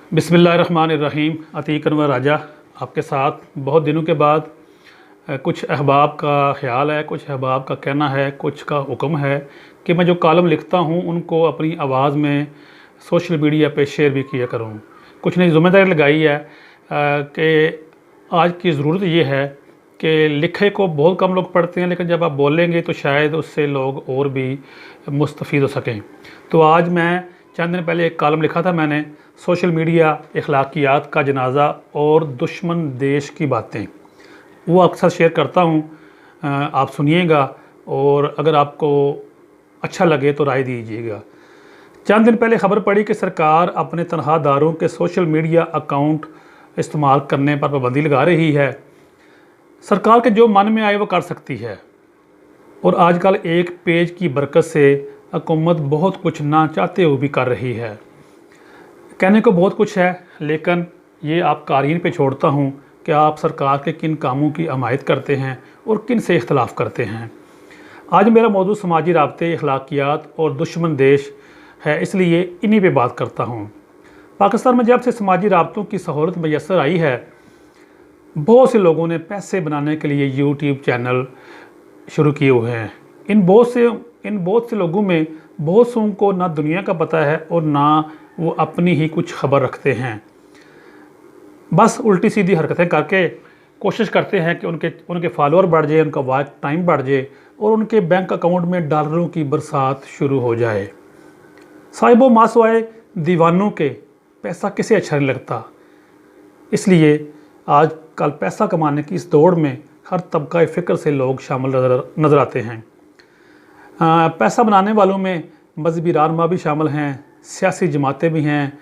बिस्मिल्लाहिर्रहमानिर्रहीम। अतीक अनवर राजा आपके साथ बहुत दिनों के बाद कुछ अहबाब का ख़्याल है, कुछ अहबाब का कहना है, कुछ का हुक्म है कि मैं जो कॉलम लिखता हूँ उनको अपनी आवाज़ में सोशल मीडिया पे शेयर भी किया करूँ। कुछ नई ज़िम्मेदारी लगाई है कि आज की ज़रूरत ये है कि लिखे को बहुत कम लोग पढ़ते हैं, लेकिन जब आप बोलेंगे तो शायद उससे लोग और भी मुस्तफ़ीद हो सकें। तो आज मैं चंद दिन पहले एक कॉलम लिखा था मैंने, सोशल मीडिया, अखलाकियात का जनाजा और दुश्मन देश की बातें। वो अक्सर शेयर करता हूँ, आप सुनिएगा और अगर आपको अच्छा लगे तो राय दीजिएगा। चंद दिन पहले खबर पड़ी कि सरकार अपने तनख्वाहदारों के सोशल मीडिया अकाउंट इस्तेमाल करने पर पाबंदी लगा रही है। सरकार के जो मन में आए वो कर सकती है और आजकल एक पेज की बरकत से हुकूमत बहुत कुछ ना चाहते हुए भी कर रही है। कहने को बहुत कुछ है, लेकिन ये आप कारीन पे छोड़ता हूँ कि आप सरकार के किन कामों की हमायत करते हैं और किन से इख्तलाफ करते हैं। आज मेरा मौजूद समाजी राब्ते, अखलाकियात और दुश्मन देश है, इसलिए इन्हीं पे बात करता हूँ। पाकिस्तान में जब से समाजी राब्तों की सहूलत मैसर आई है, बहुत से लोगों ने पैसे बनाने के लिए यूट्यूब चैनल शुरू किए हुए हैं। इन बहुत से लोगों में बहुत सों को ना दुनिया का पता है और ना वो अपनी ही कुछ खबर रखते हैं। बस उल्टी सीधी हरकतें करके कोशिश करते हैं कि उनके फॉलोअर बढ़ जाए, उनका वॉच टाइम बढ़ जाए और उनके बैंक अकाउंट में डॉलरों की बरसात शुरू हो जाए। साहिबो मासवाए दीवानों के पैसा किसे अच्छा नहीं लगता, इसलिए आज कल पैसा कमाने की इस दौड़ में हर तबका फ़िक्र से लोग शामिल नज़र आते हैं। पैसा बनाने वालों में मजहबी रहनुमा भी शामिल हैं, सियासी जमातें भी हैं,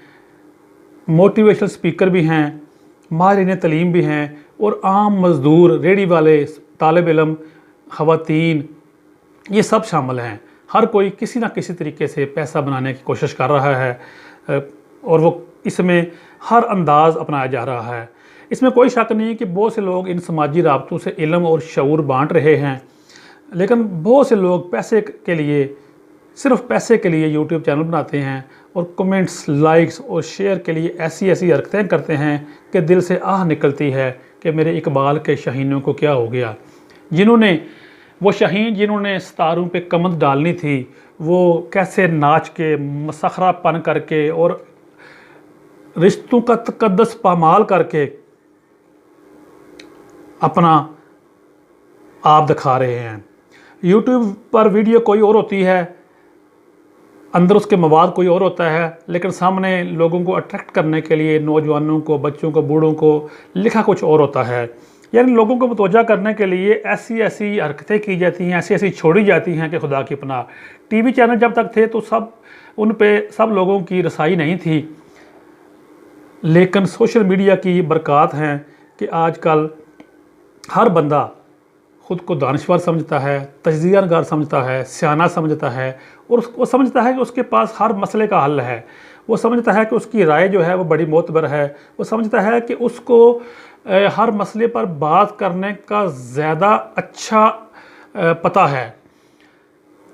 मोटिवेशनल स्पीकर भी हैं, माहिरीन तलीम भी हैं और आम मज़दूर, रेडी वाले, तालिब इल्म, ख़वातीन, ये सब शामिल हैं। हर कोई किसी ना किसी तरीके से पैसा बनाने की कोशिश कर रहा है और वो इसमें हर अंदाज़ अपनाया जा रहा है। इसमें कोई शक नहीं कि बहुत से लोग इन समाजी राब्तों से इल्म और शऊर बांट रहे हैं, लेकिन बहुत से लोग पैसे के लिए, सिर्फ पैसे के लिए यूट्यूब चैनल बनाते हैं और कमेंट्स, लाइक्स और शेयर के लिए ऐसी हरकतें करते हैं कि दिल से आह निकलती है कि मेरे इकबाल के शाहीनों को क्या हो गया। वो शाहीन जिन्होंने सितारों पे कमंद डालनी थी, वो कैसे नाच के, मसखरापन करके और रिश्तों का तकद्दस पामाल करके अपना आप दिखा रहे हैं। यूट्यूब पर वीडियो कोई और होती है, अंदर उसके मवाद कोई और होता है, लेकिन सामने लोगों को अट्रैक्ट करने के लिए, नौजवानों को, बच्चों को, बूढ़ों को लिखा कुछ और होता है। यानी लोगों को मुतवज्जा करने के लिए ऐसी हरकतें की जाती हैं, ऐसी छोड़ी जाती हैं कि खुदा की पनाह। टीवी चैनल जब तक थे तो उन पे सब लोगों की रसाई नहीं थी, लेकिन सोशल मीडिया की बरक़ात हैं कि आजकल हर बंदा ख़ुद को दानिश्वर समझता है, तजज़ियागार समझता है, सियाना समझता है और वो समझता है कि उसके पास हर मसले का हल है। वो समझता है कि उसकी राय जो है वो बड़ी मोतबर है। वो समझता है कि उसको हर मसले पर बात करने का ज़्यादा अच्छा पता है,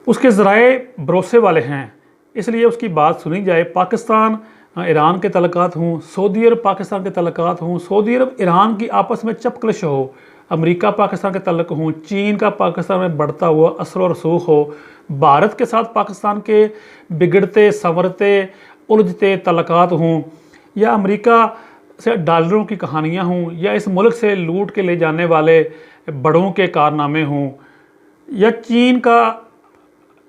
उसके ज़राए भरोसे वाले हैं, इसलिए उसकी बात सुनी जाए। पाकिस्तान ईरान के तल्लुकात हों, सऊदी अरब पाकिस्तान के तल्लुकात हों, सऊदी अरब ईरान की आपस में चपकलिश हो, अमेरिका पाकिस्तान के तल्लुक हों, चीन का पाकिस्तान में बढ़ता हुआ असर और रसूख हो, भारत के साथ पाकिस्तान के बिगड़ते, संवरते, उलझते तल्लुकात हों, या अमेरिका से डॉलरों की कहानियाँ हों, या इस मुल्क से लूट के ले जाने वाले बड़ों के कारनामे हों, या चीन का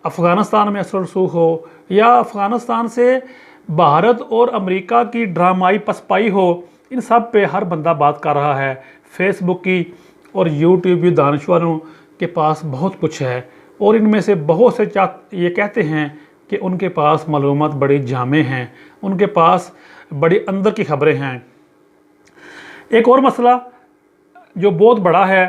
अफ़गानिस्तान में असर रसूख हो, या अफ़गानिस्तान से भारत और अमेरिका की ड्रामाई पसपाई हो, इन सब पे हर बंदा बात कर रहा है। फेसबुक की और यूट्यूब की दानिश्वरों के पास बहुत कुछ है और इनमें से बहुत से ये कहते हैं कि उनके पास मालूमात बड़ी जामे हैं, उनके पास बड़ी अंदर की खबरें हैं। एक और मसला जो बहुत बड़ा है,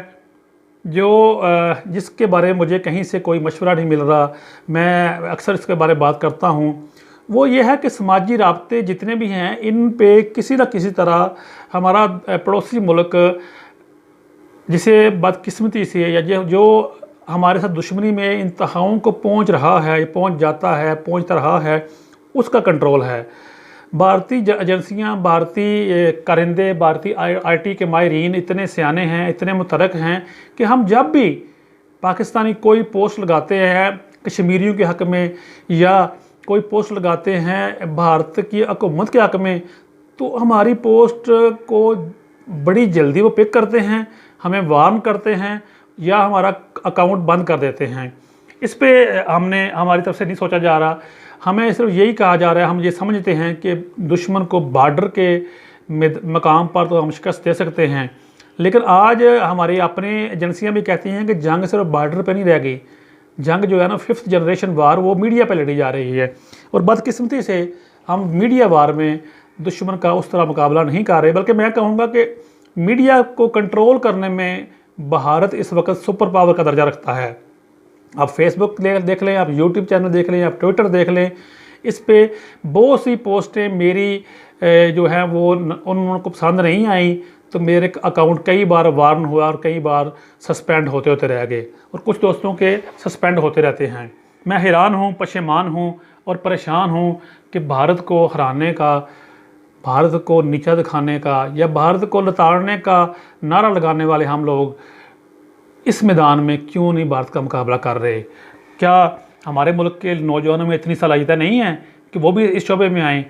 जिसके बारे में मुझे कहीं से कोई मशवरा नहीं मिल रहा, मैं अक्सर इसके बारे में बात करता हूँ, वो ये है कि समाजी राब्ते जितने भी हैं, इन पे किसी न किसी तरह हमारा पड़ोसी मुल्क, जिसे बदकिस्मती से या जो हमारे साथ दुश्मनी में इंतहाओं को पहुंच रहा है, पहुंच जाता है, पहुंचता रहा है, उसका कंट्रोल है। भारतीय एजेंसियाँ, भारतीय कारिंदे, भारतीय आईटी के माहिरीन इतने सियाने हैं, इतने मुतरक हैं कि हम जब भी पाकिस्तानी कोई पोस्ट लगाते हैं कश्मीरियों के हक़ में या कोई पोस्ट लगाते हैं भारत की हुकूमत के हक़ में, तो हमारी पोस्ट को बड़ी जल्दी वो पिक करते हैं, हमें वार्न करते हैं या हमारा अकाउंट बंद कर देते हैं। इस पे हमने हमारी तरफ से नहीं सोचा जा रहा, हमें सिर्फ यही कहा जा रहा है, हम ये समझते हैं कि दुश्मन को बॉर्डर के मकाम पर तो हम शिकस्त दे सकते हैं, लेकिन आज हमारी अपनी एजेंसियां भी कहती हैं कि जंग सिर्फ बॉर्डर पे नहीं रह गई, जंग जो है ना 5th जनरेशन वार वो मीडिया पे लड़ी जा रही है। और बदकिस्मती से हम मीडिया वार में दुश्मन का उस तरह मुकाबला नहीं कर रहे, बल्कि मैं कहूँगा कि मीडिया को कंट्रोल करने में भारत इस वक्त सुपर पावर का दर्जा रखता है। आप फेसबुक देख लें, आप यूट्यूब चैनल देख लें, आप ट्विटर देख लें, इस पे बहुत सी पोस्टें मेरी जो है वो उनको पसंद नहीं आई, तो मेरे अकाउंट कई बार वार्न हुआ और कई बार सस्पेंड होते होते रह गए, और कुछ दोस्तों के सस्पेंड होते रहते हैं। मैं हैरान हूँ, पशेमान हूँ और परेशान हूँ कि भारत को हराने का, भारत को नीचा दिखाने का या भारत को लताड़ने का नारा लगाने वाले हम लोग इस मैदान में क्यों नहीं भारत का मुकाबला कर रहे। क्या हमारे मुल्क के नौजवानों में इतनी सलाहियतें नहीं हैं कि वो भी इस शोबे में आएँ?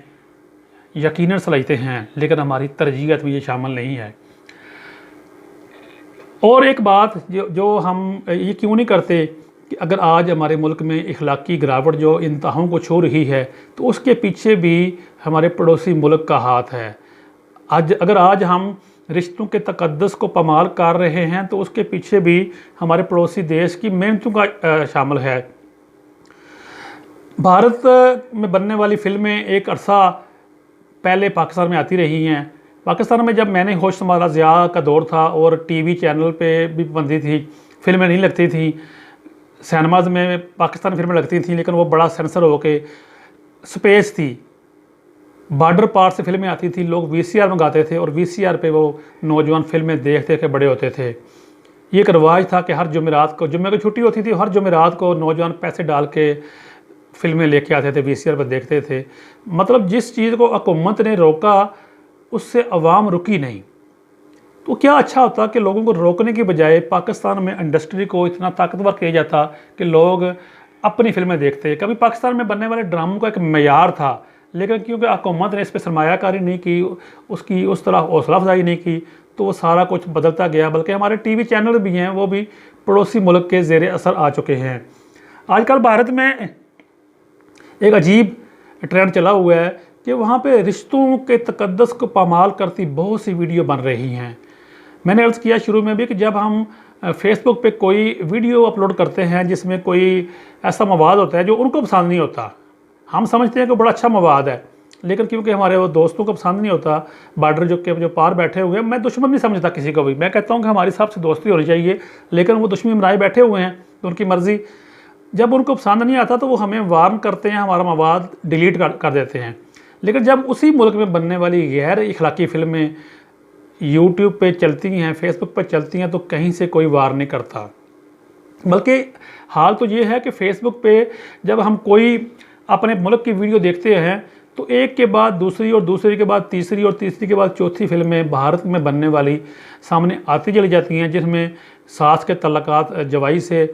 यकीनन सलाहियतें हैं, लेकिन हमारी तरजीहत में ये शामिल नहीं है। और एक बात जो हम ये क्यों नहीं करते कि अगर आज हमारे मुल्क में इखलाकी गिरावट जो इंतहाओं को छू रही है, तो उसके पीछे भी हमारे पड़ोसी मुल्क का हाथ है। अगर आज हम रिश्तों के तकद्दस को पमाल कर रहे हैं, तो उसके पीछे भी हमारे पड़ोसी देश की मेहनतों का शामिल है। भारत में बनने वाली फिल्में एक अरसा पहले पाकिस्तान में आती रही हैं। पाकिस्तान में जब मैंने होश संभाला, ज़िया का दौर था और टीवी चैनल पे भी बनती थी, फिल्में नहीं लगती थी। सिनेमाज में पाकिस्तानी फिल्में लगती थी, लेकिन वो बड़ा सेंसर हो के स्पेस थी, बॉर्डर पार से फिल्में आती थी, लोग वीसीआर मंगाते थे और वीसीआर पे वो नौजवान फिल्में देखते के बड़े होते थे। ये एक रवाज था कि हर जुमेरात को, जुम्मे की छुट्टी होती थी, हर जुमेरात को नौजवान पैसे डाल के फिल्में लेके आते थे, वीसीआर पर देखते थे। मतलब जिस चीज़ को हुकूमत ने रोका उससे अवाम रुकी नहीं। तो क्या अच्छा होता कि लोगों को रोकने की बजाय पाकिस्तान में इंडस्ट्री को इतना ताकतवर किया जाता कि लोग अपनी फिल्में देखते। कभी पाकिस्तान में बनने वाले ड्रामों का एक मेयार था, लेकिन क्योंकि हुकूमत ने इस पर सरमायाकारी नहीं की, उसकी उस तरह हौसला अफजाई नहीं की, तो वो सारा कुछ बदलता गया। बल्कि हमारे टीवी चैनल भी हैं, वो भी पड़ोसी मुल्क के ज़ेर असर आ चुके हैं। आजकल भारत में एक अजीब ट्रेंड चला हुआ है कि वहाँ पे रिश्तों के तकद्दस को पामाल करती बहुत सी वीडियो बन रही हैं। मैंने अर्ज़ किया शुरू में भी कि जब हम फेसबुक पे कोई वीडियो अपलोड करते हैं जिसमें कोई ऐसा मवाद होता है जो उनको पसंद नहीं होता, हम समझते हैं कि बड़ा अच्छा मवाद है, लेकिन क्योंकि हमारे वो दोस्तों को पसंद नहीं होता, बॉर्डर जो पार बैठे हुए हैं, मैं दुश्मन नहीं समझता किसी को भी। मैं कहता हूँ कि हमारी सबसे दोस्ती होनी चाहिए, लेकिन वो दुश्मनी बनाए बैठे हुए हैं तो उनकी मर्ज़ी। जब उनको पसंद नहीं आता तो वो हमें वार्न करते हैं, हमारा मवाद डिलीट कर देते हैं। लेकिन जब उसी मुल्क में बनने वाली गैर इखलाकी फिल्में यूट्यूब पे चलती हैं, फेसबुक पे चलती हैं, तो कहीं से कोई वार नहीं करता। बल्कि हाल तो ये है कि फेसबुक पे जब हम कोई अपने मुल्क की वीडियो देखते हैं तो एक के बाद दूसरी और दूसरी के बाद तीसरी और तीसरी के बाद चौथी फिल्में भारत में बनने वाली सामने आती चली जाती हैं, जिसमें सास के तल्लकात जवाई से,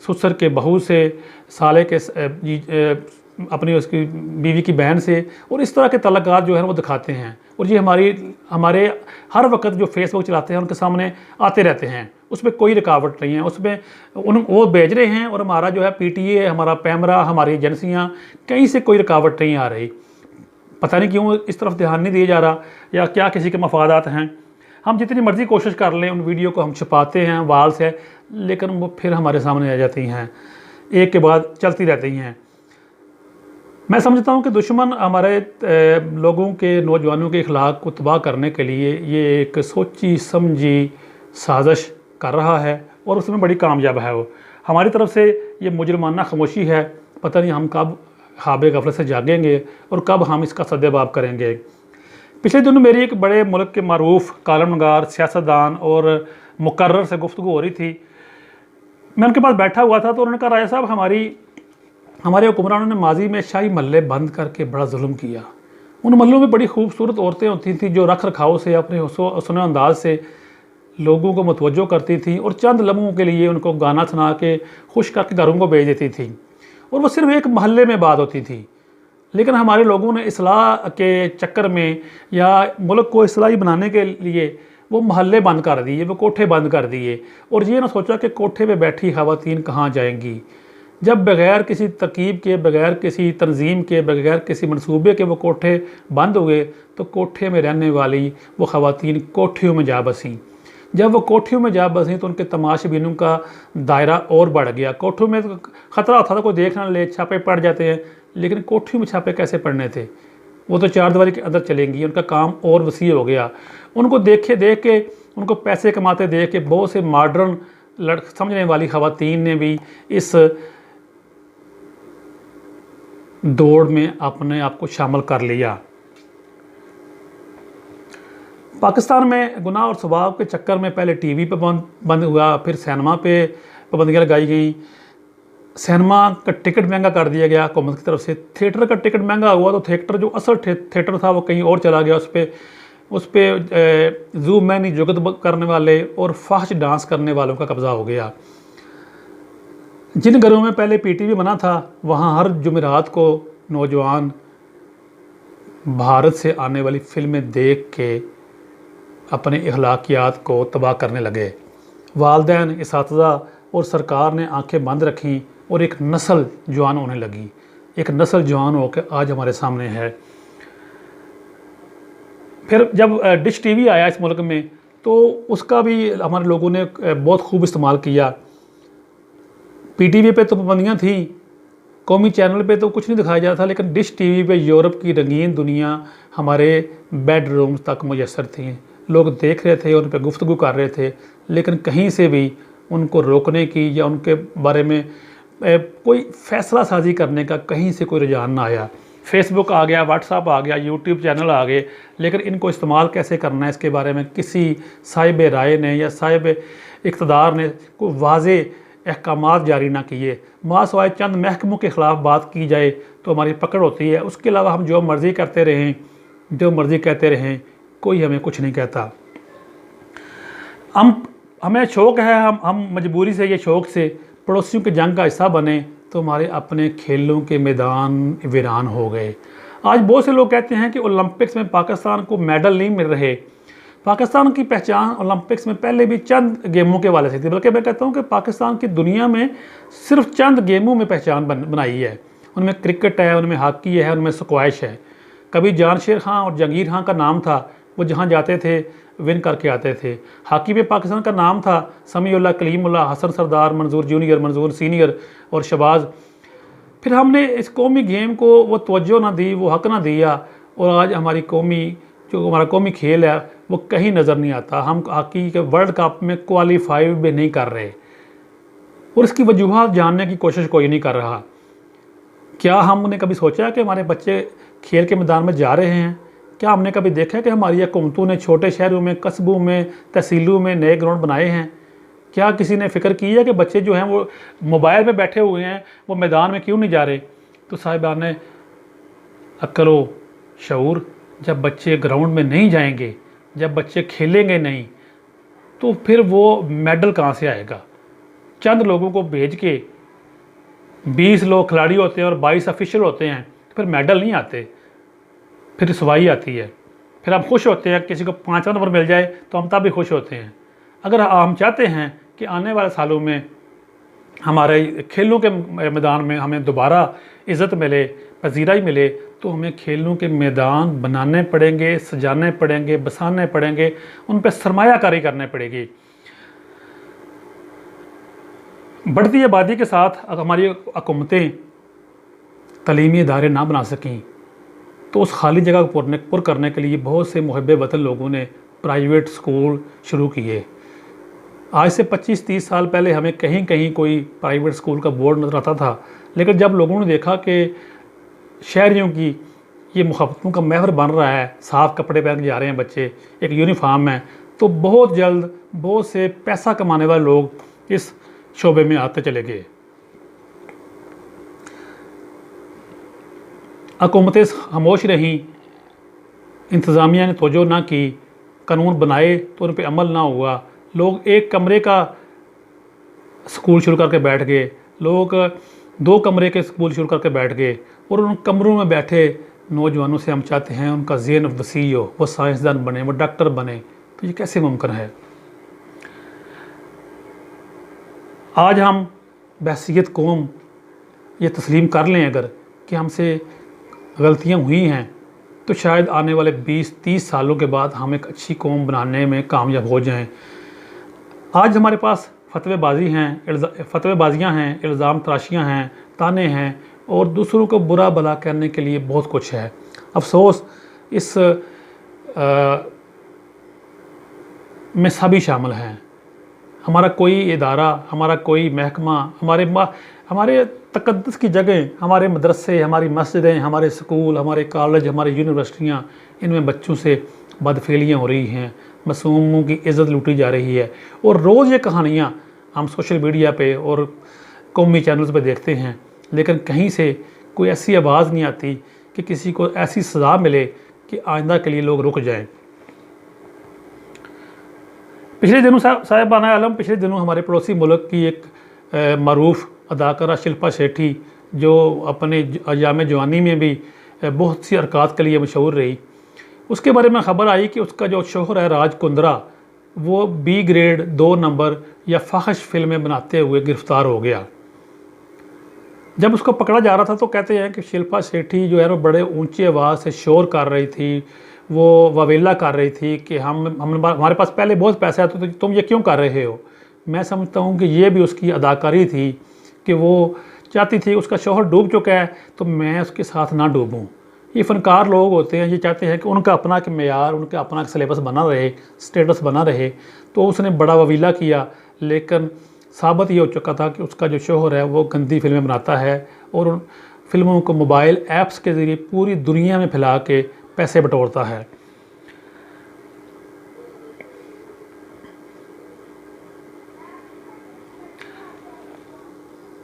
ससुर के बहू से, साले के अपनी उसकी बीवी की बहन से, और इस तरह के तल्लकात जो है वो दिखाते हैं। और ये हमारे हर वक्त जो फेसबुक चलाते हैं उनके सामने आते रहते हैं, उसमें कोई रुकावट नहीं है, उसमें वो भेज रहे हैं और हमारा जो है पीटीए, हमारा पैमरा, हमारी एजेंसियां, कहीं से कोई रुकावट नहीं आ रही। पता नहीं क्यों इस तरफ ध्यान नहीं दिया जा रहा, या क्या किसी के मफादात हैं। हम जितनी मर्ज़ी कोशिश कर लें, उन वीडियो को हम छुपाते हैं वाल से, लेकिन वो फिर हमारे सामने आ जाती हैं, एक के बाद चलती रहती हैं। मैं समझता हूँ कि दुश्मन हमारे लोगों के, नौजवानों के अखलाक को तबाह करने के लिए ये एक सोची समझी साजिश कर रहा है, और उसमें बड़ी कामयाब है वो। हमारी तरफ से ये मुजरमाना खामोशी है, पता नहीं हम कब ख्वाब गफलत से जागेंगे और कब हम इसका सद्देबाब करेंगे। पिछले दिनों मेरी एक बड़े मुल्क के मारूफ कालमनगार, सियासतदान और मुकर्रर से गुफ्तगू हो रही थी। मैं उनके पास बैठा हुआ था तो उन्होंने कहा, राजा साहब, हमारे हुक्मरानों ने माजी में शाही महल्ले बंद करके बड़ा जुल्म किया, उन महलों में बड़ी खूबसूरत औरतें होती थीं जो रख रखाव से अपने हसन अंदाज से लोगों को मुतवज्जो करती थी और चंद लम्हों के लिए उनको गाना सुना के खुश करके घरों को भेज देती थी, और वो सिर्फ एक महल्ले में बात होती थी। लेकिन हमारे लोगों ने इस्लाह के चक्कर में या मुल्क को इस्लाही बनाने के लिए वो महल्ले बंद कर दिए, वो कोठे बंद कर दिए, और ये ना सोचा कि कोठे पे बैठी ख़वातीन कहाँ जाएंगी। जब बग़ैर किसी तरकीब के, बग़ैर किसी तंजीम के, बग़ैर किसी मंसूबे के वो कोठे बंद हुए, तो कोठे में रहने वाली वो ख़वातीन कोठियों में जा बसीं। जब वो कोठियों में जा बसीं तो उनके तमाशबीनों का दायरा और बढ़ गया। कोठियों में तो ख़तरा होता था कोई देख ना ले, छापे पड़ जाते हैं, लेकिन कोठियों में छापे कैसे पड़ने थे, वो तो चार दीवारी के अंदर चलेंगी। उनका काम और वसी हो गया। उनको देख के उनको पैसे कमाते देख के बहुत से मॉडर्न समझने वाली ख़वातीन ने भी इस दौड़ में अपने आप को शामिल कर लिया। पाकिस्तान में गुनाह और स्वभाव के चक्कर में पहले टीवी पे बंद हुआ, फिर सिनेमा पे पाबंदियाँ लगाई गई। सिनेमा का टिकट महंगा कर दिया गया हुकूमत की तरफ से। थिएटर का टिकट महंगा हुआ तो थिएटर जो असल थिएटर था वो कहीं और चला गया। उस पर जू मैनी जुगत करने वाले और फाहश डांस करने वालों का कब्ज़ा हो गया। जिन घरों में पहले पीटीवी बना था वहाँ हर जुमेरात को नौजवान भारत से आने वाली फिल्में देख के अपने अखलाकियात को तबाह करने लगे। वालिदैन, इसातिज़ा और सरकार ने आंखें बंद रखीं और एक नस्ल जवान होने लगी। एक नस्ल जवान होकर आज हमारे सामने है। फिर जब डिश टीवी आया इस मुल्क में तो उसका भी हमारे लोगों ने बहुत खूब इस्तेमाल किया। पीटीवी पे तो पाबंदियाँ थी, कौमी चैनल पे तो कुछ नहीं दिखाया जाता था, लेकिन डिश टीवी पे यूरोप की रंगीन दुनिया हमारे बेडरूम्स तक मुयस्सर थी। लोग देख रहे थे, उन पर गुफ्तगू कर रहे थे, लेकिन कहीं से भी उनको रोकने की या उनके बारे में कोई फ़ैसला साजी करने का कहीं से कोई रुझान ना आया। फेसबुक आ गया, व्हाट्सएप आ गया, यूट्यूब चैनल आ गए, लेकिन इनको इस्तेमाल कैसे करना है इसके बारे में किसी साहिब राय ने या साहिब इक़्तिदार ने कोई वाज़े अहकामात जारी ना किए। मासवाए चंद महकमों के ख़िलाफ़ बात की जाए तो हमारी पकड़ होती है। उसके अलावा हम जो मर्ज़ी करते रहें, जो मर्ज़ी कहते रहें, कोई हमें कुछ नहीं कहता। हमें शौक़ है, हम मजबूरी से, ये शौक़ से पड़ोसियों की जंग का हिस्सा बने तो हमारे अपने खेलों के मैदान वीरान हो गए। आज बहुत से लोग कहते हैं कि ओलंपिक्स में पाकिस्तान को मेडल नहीं मिल रहे। पाकिस्तान की पहचान ओलंपिक्स में पहले भी चंद गेमों के वाले से थी, बल्कि मैं कहता हूँ कि पाकिस्तान की दुनिया में सिर्फ चंद गेमों में पहचान बनाई है। उनमें क्रिकेट है, उनमें हॉकी है, उनमें स्क्वैश है। कभी जानशेर खां और जहांगीर खां का नाम था, वो जहाँ जाते थे विन करके आते थे। हॉकी में पाकिस्तान का नाम था समीउल्लाह, कलीमुल्लाह, हसन सरदार, मंजूर जूनियर, मंजूर सीनियर और शबाज। फिर हमने इस कौमी गेम को वो तवज्जो ना दी, वो हक ना दिया, और आज हमारा कौमी खेल है वो कहीं नज़र नहीं आता। हम हॉकी के वर्ल्ड कप में क्वालिफाई भी नहीं कर रहे, और इसकी वजूहत जानने की कोशिश कोई नहीं कर रहा। क्या हमने कभी सोचा कि हमारे बच्चे खेल के मैदान में जा रहे हैं? क्या हमने कभी देखा कि हमारी हुकूमतों ने छोटे शहरों में, कस्बों में, तहसीलों में नए ग्राउंड बनाए हैं? क्या किसी ने फ़िक्र की है कि बच्चे जो हैं वो मोबाइल में बैठे हुए हैं, वो मैदान में क्यों नहीं जा रहे? तो साहिबान अक्ल व शऊर, जब बच्चे ग्राउंड में नहीं जाएंगे, जब बच्चे खेलेंगे नहीं, तो फिर वो मेडल कहाँ से आएगा? चंद लोगों को भेज के 20 लोग खिलाड़ी होते हैं और 22 ऑफिशियल होते हैं, फिर मेडल नहीं आते, फिर रसवाई आती है। फिर हम खुश होते हैं, किसी को 5वां नंबर मिल जाए तो हम तब भी खुश होते हैं। अगर हम चाहते हैं कि आने वाले सालों में हमारे खेलों के मैदान में हमें दोबारा इज़्ज़त मिले, पजीराई मिले, तो हमें खेलों के मैदान बनाने पड़ेंगे, सजाने पड़ेंगे, बसाने पड़ेंगे, उन पर सरमायाकारी करने पड़ेगी। बढ़ती आबादी के साथ अगर हमारी हुकूमतें तालीमी इदारे ना बना सकें तो उस खाली जगह को पुर करने के लिए बहुत से मुहब्बे वतन लोगों ने प्राइवेट स्कूल शुरू किए। आज से 25-30 साल पहले हमें कहीं कहीं कोई प्राइवेट स्कूल का बोर्ड नज़र आता था, लेकिन जब लोगों ने देखा कि शहरियों की ये मुहब्बतों का महवर बन रहा है, साफ़ कपड़े पहन के जा रहे हैं बच्चे, एक यूनिफॉर्म है, तो बहुत जल्द बहुत से पैसा कमाने वाले लोग इस शोबे में आते चले गए। हुकूमतें खामोश रहीं इंतज़ामिया ने तवज्जो ना की, कानून बनाए तो उन पर अमल ना हुआ, लोग एक कमरे का स्कूल शुरू करके बैठ गए, लोग 2 कमरे के स्कूल शुरू करके बैठ गए, और उन कमरों में बैठे नौजवानों से हम चाहते हैं उनका ज़हन वसी हो, वो साइंसदान बने, वो डॉक्टर बने। तो ये कैसे मुमकिन है? आज हम बहसीयत कौम ये तस्लीम कर लें अगर कि हमसे गलतियां हुई हैं, तो शायद आने वाले 20-30 सालों के बाद हम एक अच्छी कौम बनाने में कामयाब हो जाएं। आज हमारे पास फतवेबाजियाँ हैं, इल्ज़ाम तराशियाँ हैं, ताने हैं, और दूसरों को बुरा भला करने के लिए बहुत कुछ है। अफसोस इस में सभी शामिल हैं। हमारा कोई इदारा, हमारा कोई महकमा, हमारे तकद्दुस की जगह, हमारे मदरसे, हमारी मस्जिदें, हमारे स्कूल, हमारे कॉलेज, हमारी यूनिवर्सिटियाँ, इनमें बच्चों से बदफेलियाँ हो रही हैं, मासूमों की इज़्ज़त लूटी जा रही है। और रोज़ ये कहानियाँ हम सोशल मीडिया पे और कौमी चैनल्स पे देखते हैं, लेकिन कहीं से कोई ऐसी आवाज़ नहीं आती कि किसी को ऐसी सज़ा मिले कि आइंदा के लिए लोग रुक जाएं। पिछले दिनों साहिबाना आलम, पिछले दिनों हमारे पड़ोसी मुल्क की एक मरूफ अदाकारा शिल्पा शेट्टी, जो अपने अयाम जवानी में भी बहुत सी हरकत के लिए मशहूर रही, उसके बारे में ख़बर आई कि उसका जो शोहर है राज कुंद्रा, वो B ग्रेड 2 नंबर या फाहिश फिल्में बनाते हुए गिरफ़्तार हो गया। जब उसको पकड़ा जा रहा था तो कहते हैं कि शिल्पा शेट्टी जो है वो बड़े ऊंची आवाज़ से शोर कर रही थी, वो वावेला कर रही थी कि हमारे पास पहले बहुत पैसा है, तो तुम ये क्यों कर रहे हो। मैं समझता हूँ कि ये भी उसकी अदाकारी थी कि वो चाहती थी उसका शोहर डूब चुका है तो मैं उसके साथ ना डूबूँ। ये फ़नकार लोग होते हैं, ये चाहते हैं कि उनका अपना एक मेयार, उनका अपना सिलेबस बना रहे, स्टेटस बना रहे। तो उसने बड़ा ववीला किया, लेकिन साबित ये हो चुका था कि उसका जो शोहर है वो गंदी फिल्में बनाता है और उन फिल्मों को मोबाइल ऐप्स के ज़रिए पूरी दुनिया में फैला के पैसे बटोरता है।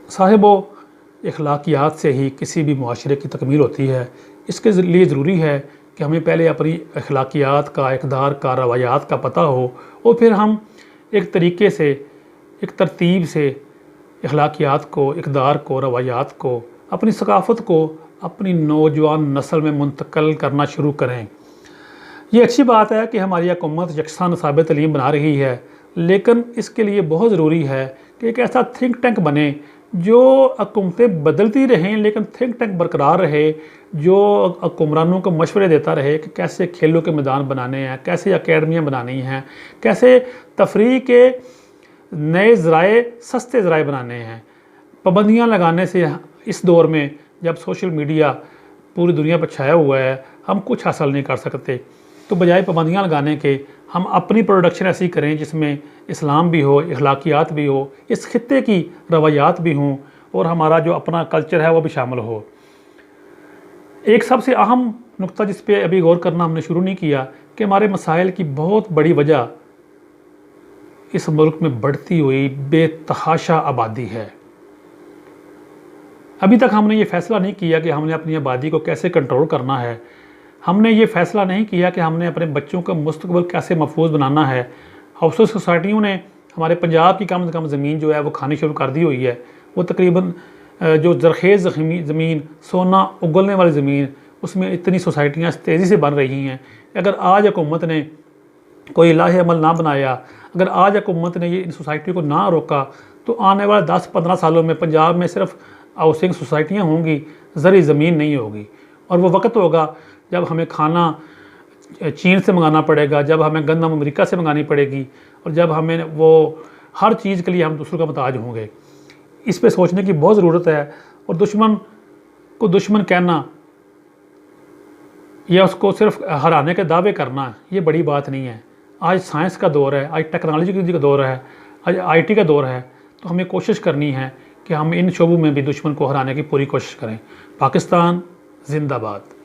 साहिबो, इखलाकियात से ही किसी भी मुआशरे की तकमील होती है। इसके लिए ज़रूरी है कि हमें पहले अपनी अखलाकियात का, इक़दार का, रवायात का पता हो, और फिर हम एक तरीके से, एक तरतीब से अखलाकियात को, इक़दार को, रवायात को, अपनी सकाफ़त को अपनी नौजवान नस्ल में मुंतकिल करना शुरू करें। ये अच्छी बात है कि हमारी हुकूमत यकसा निसाब तालीम बना रही है, लेकिन इसके लिए बहुत ज़रूरी है कि एक ऐसा थिंक टैंक बने जो हुकूमतें बदलती रहें लेकिन थिंक टैंक बरकरार रहे, जो हुक्मरानों को मशवरे देता रहे कि कैसे खेलों के मैदान बनाने हैं, कैसे अकेडमियाँ बनानी हैं, कैसे तफरीह के नए ज़राए, सस्ते ज़राए बनाने हैं। पाबंदियाँ लगाने से इस दौर में जब सोशल मीडिया पूरी दुनिया पर छाया हुआ है, हम कुछ हासिल नहीं कर सकते। तो बजाय पाबंदियाँ लगाने के हम अपनी प्रोडक्शन ऐसी करें जिसमें इस्लाम भी हो, अखलाकियात भी हो, इस खित्ते की रवायात भी हों, और हमारा जो अपना कल्चर है वो भी शामिल हो। एक सबसे अहम नुक्ता जिस पे अभी गौर करना हमने शुरू नहीं किया कि हमारे मसाइल की बहुत बड़ी वजह इस मुल्क में बढ़ती हुई बेतहाशा आबादी है। अभी तक हमने ये फ़ैसला नहीं किया कि हमने अपनी आबादी को कैसे कंट्रोल करना है। हमने ये फ़ैसला नहीं किया कि हमने अपने बच्चों का मुस्तकबिल कैसे महफूज बनाना है। हाउस सोसाइटियों ने हमारे पंजाब की कम से कम ज़मीन जो है वो खानी शुरू कर दी हुई है। वो तकरीबन जो ज़रखेज़ ज़मीन, सोना उगलने वाली ज़मीन, उसमें इतनी सोसाइटियाँ तेज़ी से बन रही हैं। अगर आज हुकूमत ने कोई लाहे अमल ना बनाया, अगर आज हुकूमत ने ये इन सोसाइटियों को ना रोका, तो आने वाले 10-15 सालों में पंजाब में सिर्फ हाउसिंग सोसाइटियाँ होंगी, ज़री ज़मीन नहीं होगी। और वो वक्त होगा जब हमें खाना चीन से मंगाना पड़ेगा, जब हमें गंदम अमेरिका से मंगानी पड़ेगी, और जब हमें वो हर चीज़ के लिए हम दूसरों का मोहताज होंगे। इस पे सोचने की बहुत ज़रूरत है। और दुश्मन को दुश्मन कहना या उसको सिर्फ हराने के दावे करना, ये बड़ी बात नहीं है। आज साइंस का दौर है, आज टेक्नोलॉजी का दौर है, आज IT का दौर है। तो हमें कोशिश करनी है कि हम इन शोबों में भी दुश्मन को हराने की पूरी कोशिश करें। पाकिस्तान जिंदाबाद।